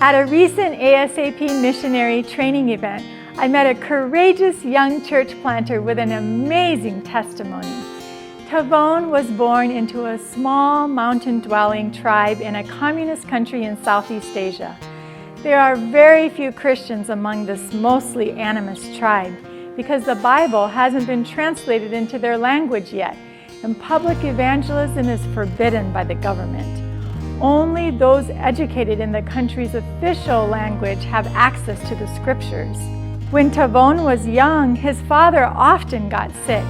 At a recent ASAP missionary training event, I met a courageous young church planter with an amazing testimony. Thavone was born into a small mountain-dwelling tribe in a communist country in Southeast Asia. There are very few Christians among this mostly animist tribe because the Bible hasn't been translated into their language yet, and public evangelism is forbidden by the government. Only those educated in the country's official language have access to the scriptures. When Thavone was young, his father often got sick.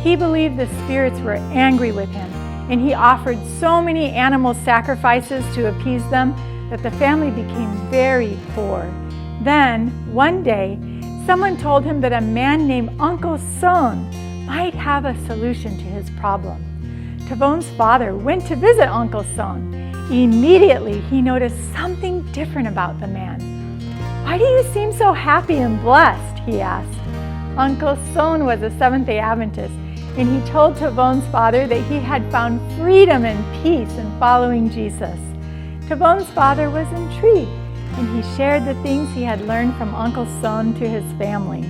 He believed the spirits were angry with him, and he offered so many animal sacrifices to appease them that the family became very poor. Then, one day, someone told him that a man named Uncle Son might have a solution to his problem. Tavone's father went to visit Uncle Son. Immediately, he noticed something different about the man. "Why do you seem so happy and blessed?" he asked. Uncle Son was a Seventh-day Adventist, and he told Tavone's father that he had found freedom and peace in following Jesus. Tavone's father was intrigued, and he shared the things he had learned from Uncle Son to his family.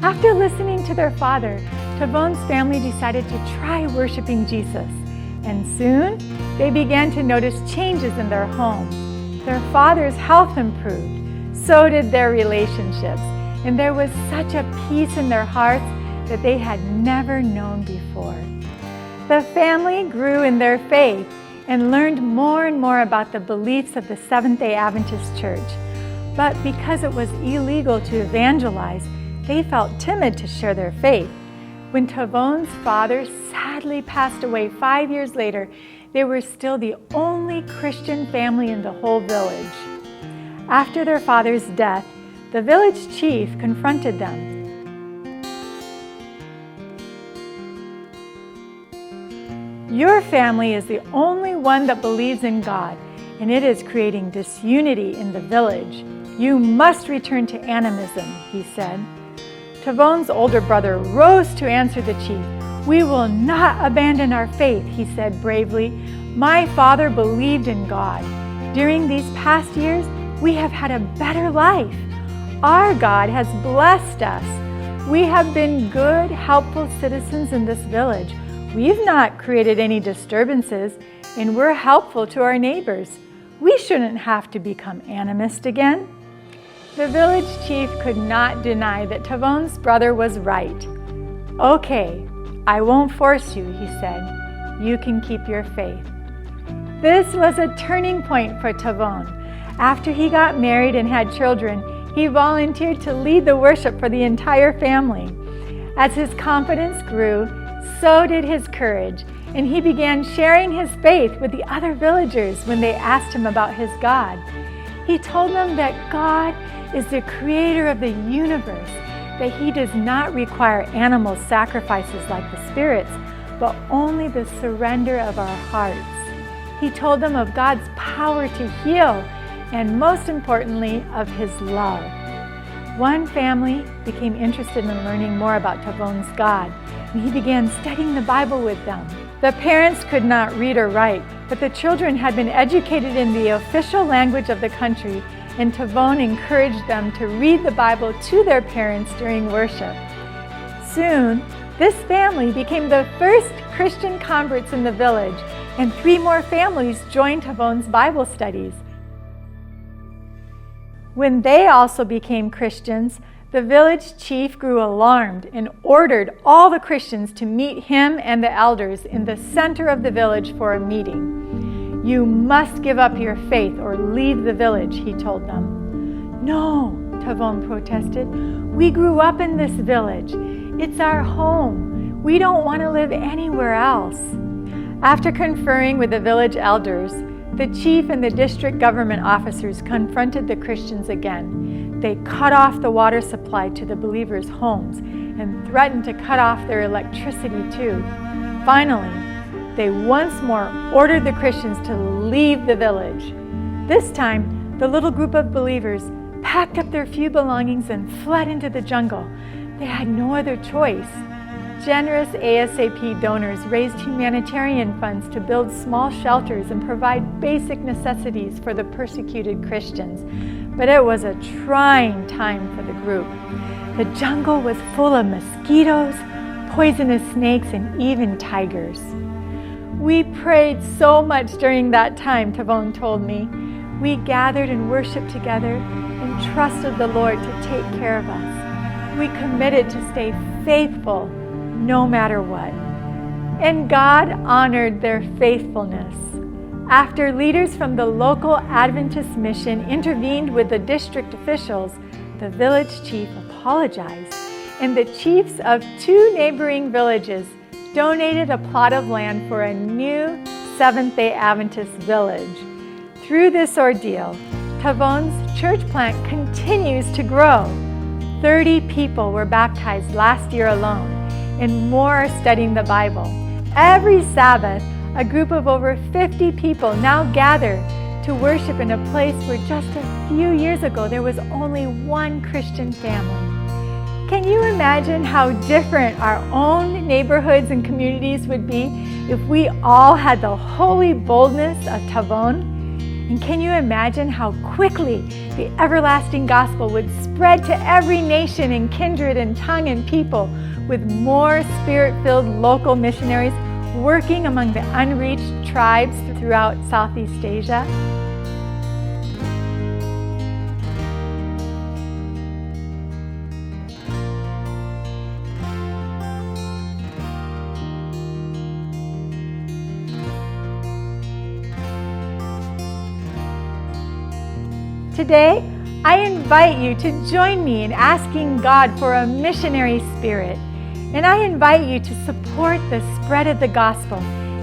After listening to their father, Tavone's family decided to try worshiping Jesus, and soon they began to notice changes in their home. Their father's health improved, so did their relationships, and there was such a peace in their hearts that they had never known before. The family grew in their faith and learned more and more about the beliefs of the Seventh-day Adventist Church. But because it was illegal to evangelize, they felt timid to share their faith. When Tavone's father sadly passed away 5 years later, they were still the only Christian family in the whole village. After their father's death, the village chief confronted them. "Your family is the only one that believes in God, and it is creating disunity in the village. You must return to animism," he said. Tavone's older brother rose to answer the chief. "We will not abandon our faith," he said bravely. "My father believed in God. During these past years, we have had a better life. Our God has blessed us. We have been good, helpful citizens in this village. We've not created any disturbances, and we're helpful to our neighbors. We shouldn't have to become animist again." The village chief could not deny that Tavone's brother was right. "Okay, I won't force you," he said. "You can keep your faith." This was a turning point for Thavone. After he got married and had children, he volunteered to lead the worship for the entire family. As his confidence grew, so did his courage, and he began sharing his faith with the other villagers when they asked him about his God. He told them that God is the creator of the universe, that he does not require animal sacrifices like the spirits, but only the surrender of our hearts. He told them of God's power to heal, and most importantly, of his love. One family became interested in learning more about Tavone's God, and he began studying the Bible with them. The parents could not read or write, but the children had been educated in the official language of the country, and Thavone encouraged them to read the Bible to their parents during worship. Soon, this family became the first Christian converts in the village, and 3 more families joined Tavone's Bible studies. When they also became Christians, the village chief grew alarmed and ordered all the Christians to meet him and the elders in the center of the village for a meeting. "You must give up your faith or leave the village," he told them. "No," Thavone protested. "We grew up in this village. It's our home. We don't want to live anywhere else." After conferring with the village elders, the chief and the district government officers confronted the Christians again. They cut off the water supply to the believers' homes and threatened to cut off their electricity too. Finally, they once more ordered the Christians to leave the village. This time, the little group of believers packed up their few belongings and fled into the jungle. They had no other choice. generous ASAP donors raised humanitarian funds to build small shelters and provide basic necessities for the persecuted Christians. But it was a trying time for the group. The jungle was full of mosquitoes, poisonous snakes, and even tigers. We prayed so much during that time, Thavone told me. We gathered and worshiped together and trusted the Lord to take care of us. We committed to stay faithful no matter what. And God honored their faithfulness. After leaders from the local Adventist mission intervened with the district officials, the village chief apologized, and the chiefs of 2 neighboring villages donated a plot of land for a new Seventh-day Adventist village. Through this ordeal, Thavone's church plant continues to grow. 30 people were baptized last year alone, and more are studying the Bible. Every Sabbath, a group of over 50 people now gather to worship in a place where just a few years ago there was only one Christian family. Can you imagine how different our own neighborhoods and communities would be if we all had the holy boldness of Thavone? And can you imagine how quickly the everlasting gospel would spread to every nation and kindred and tongue and people, with more spirit-filled local missionaries working among the unreached tribes throughout Southeast Asia? Today, I invite you to join me in asking God for a missionary spirit. And I invite you to support the spread of the gospel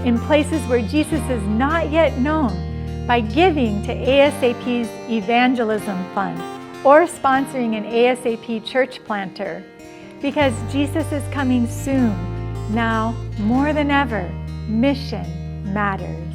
in places where Jesus is not yet known by giving to ASAP's Evangelism Fund or sponsoring an ASAP church planter. Because Jesus is coming soon. Now, more than ever, mission matters.